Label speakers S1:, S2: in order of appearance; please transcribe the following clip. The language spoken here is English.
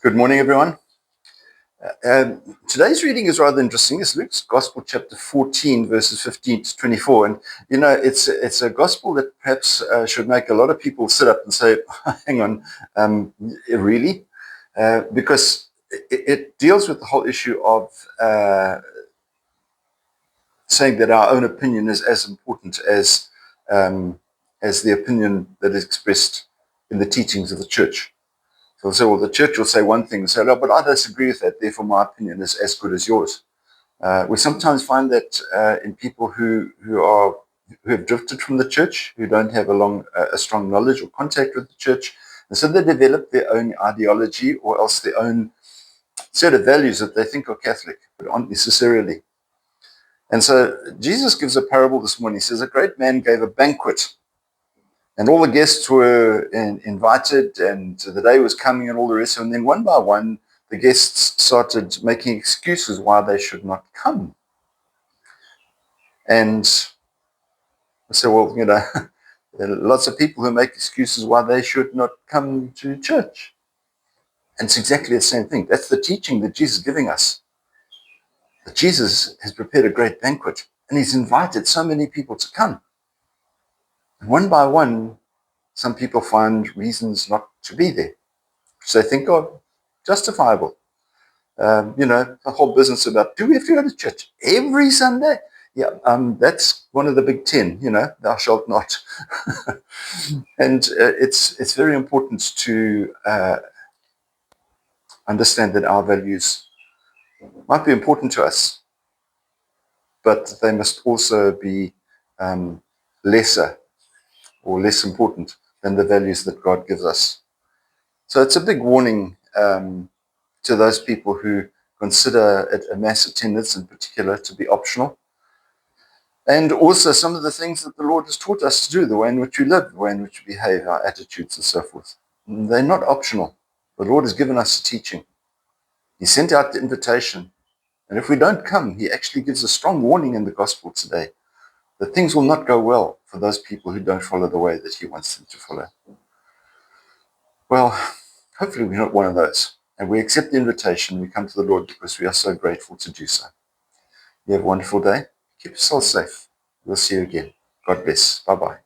S1: Good morning, everyone. Today's reading is rather interesting. It's Luke's Gospel, chapter 14, verses 15 to 24. And, it's a gospel that perhaps should make a lot of people sit up and say, hang on, really? Because it deals with the whole issue of saying that our own opinion is as important as the opinion that is expressed in the teachings of the church. So, the church will say one thing and say, no, but I disagree with that, therefore my opinion is as good as yours. We sometimes find that in people who have drifted from the church, who don't have a strong knowledge or contact with the church, and so they develop their own ideology or else their own set of values that they think are Catholic, but aren't necessarily. And so Jesus gives a parable this morning. He says, a great man gave a banquet, and all the guests were invited, and the day was coming and all the rest. And then one by one, the guests started making excuses why they should not come. And I said, well, there are lots of people who make excuses why they should not come to church. And it's exactly the same thing. That's the teaching that Jesus is giving us. That Jesus has prepared a great banquet, and he's invited so many people to come. And one by one, some people find reasons not to be there, which they think are justifiable. The whole business about, do we have to go to church every Sunday? Yeah, that's one of the big 10, thou shalt not. And it's very important to understand that our values might be important to us, but they must also be lesser or less important than the values that God gives us. So it's a big warning to those people who consider it a mass attendance in particular to be optional. And also some of the things that the Lord has taught us to do, the way in which we live, the way in which we behave, our attitudes and so forth. They're not optional. The Lord has given us a teaching. He sent out the invitation. And if we don't come, he actually gives a strong warning in the gospel today that things will not go well for those people who don't follow the way that he wants them to follow. Well, hopefully we're not one of those. And we accept the invitation. We come to the Lord because we are so grateful to do so. You have a wonderful day. Keep yourself safe. We'll see you again. God bless. Bye-bye.